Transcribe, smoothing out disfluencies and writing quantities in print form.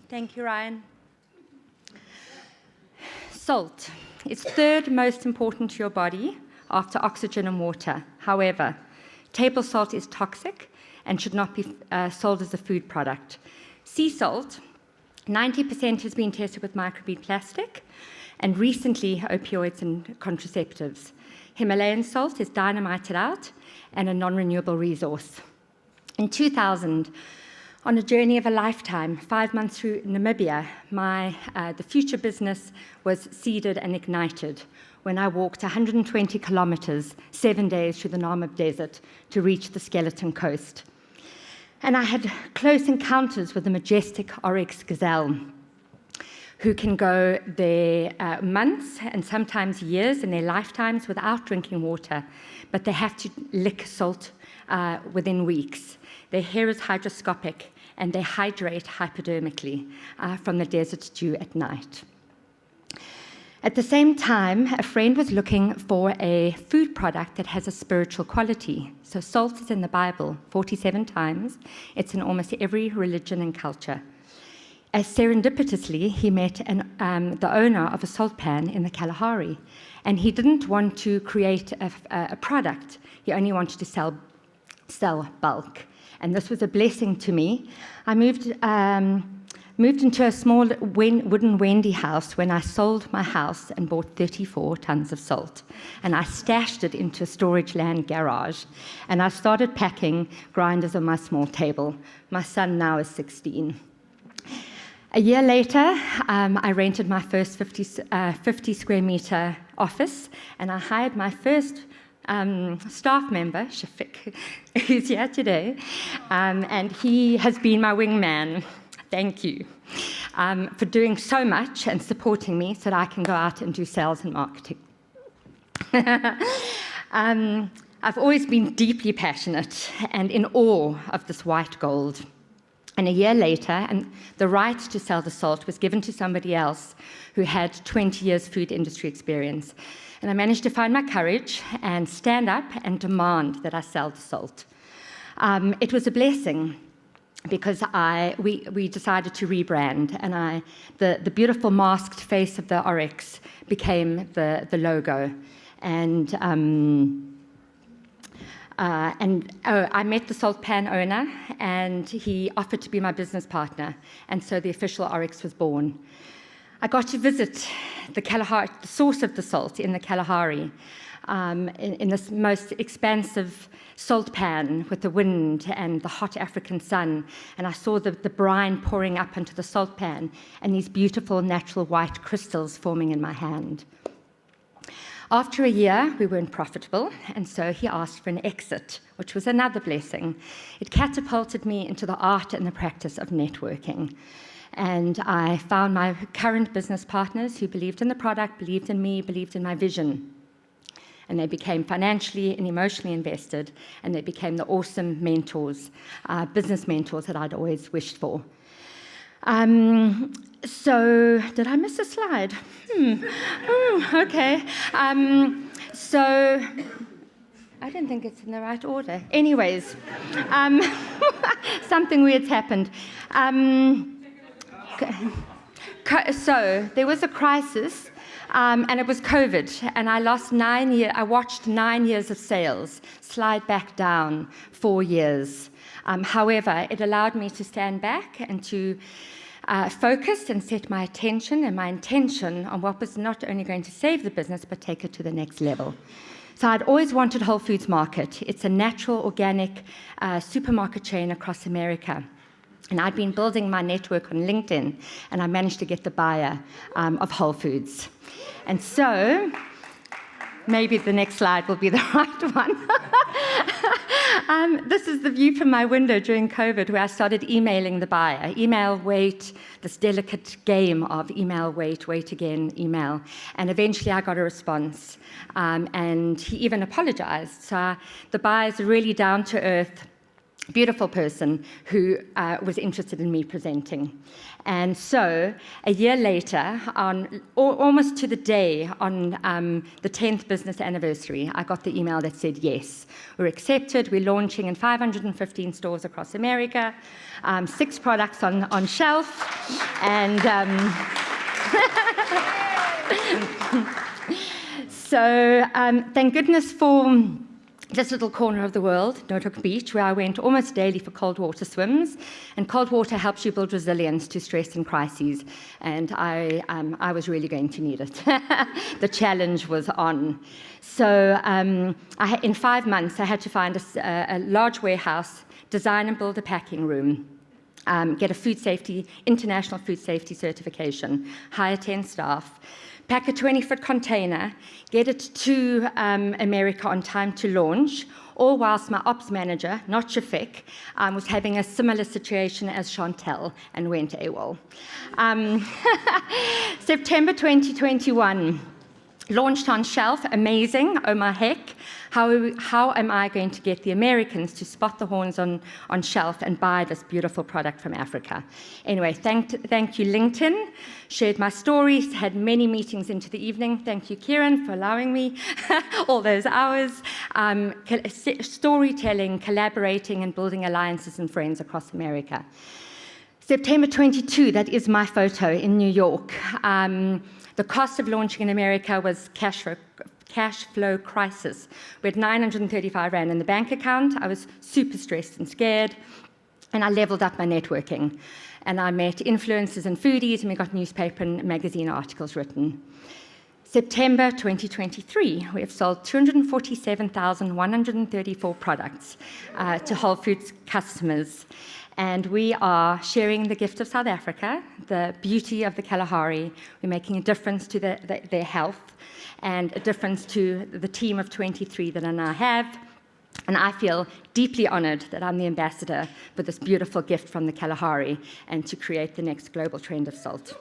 Thank you, Ryan. Salt is third most important to your body after oxygen and water. However, table salt is toxic and should not be sold as a food product. Sea salt, 90% has been tested with microbead plastic, and recently opioids and contraceptives. Himalayan salt is dynamited out and a non-renewable resource. In 2000, on a journey of a lifetime, 5 months through Namibia, the future business was seeded and ignited when I walked 120 kilometers, 7 days through the Namib Desert to reach the Skeleton Coast. And I had close encounters with the majestic Oryx gazelle, who can go their months and sometimes years in their lifetimes without drinking water, but they have to lick salt within weeks. Their hair is hygroscopic, and they hydrate hypodermically from the desert dew at night. At the same time, a friend was looking for a food product that has a spiritual quality. So salt is in the Bible 47 times. It's in almost every religion and culture. As serendipitously, he met the owner of a salt pan in the Kalahari, and he didn't want to create a product. He only wanted to sell bulk. And this was a blessing to me. I moved into a small wooden Wendy house when I sold my house and bought 34 tons of salt. And I stashed it into a storage land garage. And I started packing grinders on my small table. My son now is 16. A year later, I rented my first 50 square meter office, and I hired my first staff member, Shafiq, who's here today, and he has been my wingman. Thank you for doing so much and supporting me so that I can go out and do sales and marketing. I've always been deeply passionate and in awe of this white gold. And a year later, and the right to sell the salt was given to somebody else who had 20 years food industry experience. And I managed to find my courage and stand up and demand that I sell the salt. It was a blessing because we decided to rebrand, and the beautiful masked face of the Oryx became the logo. I met the salt pan owner, and he offered to be my business partner, and so the official Oryx was born. I got to visit the source of the salt in the Kalahari, in this most expansive salt pan with the wind and the hot African sun, and I saw the brine pouring up into the salt pan and these beautiful natural white crystals forming in my hand. After a year, we weren't profitable, and so he asked for an exit, which was another blessing. It catapulted me into the art and the practice of networking. And I found my current business partners who believed in the product, believed in me, believed in my vision. And they became financially and emotionally invested, and they became the awesome mentors, business mentors that I'd always wished for. So, did I miss a slide? Okay. So, I don't think it's in the right order. Anyways, something weird's happened. So, there was a crisis, and it was COVID, and I lost 9 years. I watched 9 years of sales slide back down 4 years. However, it allowed me to stand back and to focus and set my attention and my intention on what was not only going to save the business, but take it to the next level. So I'd always wanted Whole Foods Market. It's a natural, organic supermarket chain across America. And I'd been building my network on LinkedIn, and I managed to get the buyer of Whole Foods. And so, maybe the next slide will be the right one. This is the view from my window during COVID, where I started emailing the buyer. Email, wait, this delicate game of email, wait again, email. And eventually I got a response, and he even apologized. So the buyer's really down to earth, beautiful person who was interested in me presenting. And so, a year later, almost to the day, on the 10th business anniversary, I got the email that said, yes, we're accepted, we're launching in 515 stores across America, 6 products on shelf, and so thank goodness for this little corner of the world, Noordhoek Beach, where I went almost daily for cold water swims. And cold water helps you build resilience to stress and crises. And I was really going to need it. The challenge was on. So in 5 months, I had to find a large warehouse, design and build a packing room, get a international food safety certification, hire 10 staff, pack a 20-foot container, get it to America on time to launch, all whilst my ops manager, not Shafik, was having a similar situation as Chantel and went AWOL. September 2021, launched on shelf, amazing, oh my heck. How am I going to get the Americans to spot the horns on shelf and buy this beautiful product from Africa? Anyway, thank you, LinkedIn. Shared my stories, had many meetings into the evening. Thank you, Kieran, for allowing me all those hours. Storytelling, collaborating, and building alliances and friends across America. September 22, that is my photo in New York. The cost of launching in America was cash flow crisis. We had 935 Rand in the bank account. I was super stressed and scared, and I leveled up my networking. And I met influencers and foodies, and we got newspaper and magazine articles written. September 2023, we have sold 247,134 products to Whole Foods customers. And we are sharing the gift of South Africa, the beauty of the Kalahari. We're making a difference to their health and a difference to the team of 23 that I now have. And I feel deeply honored that I'm the ambassador for this beautiful gift from the Kalahari and to create the next global trend of salt.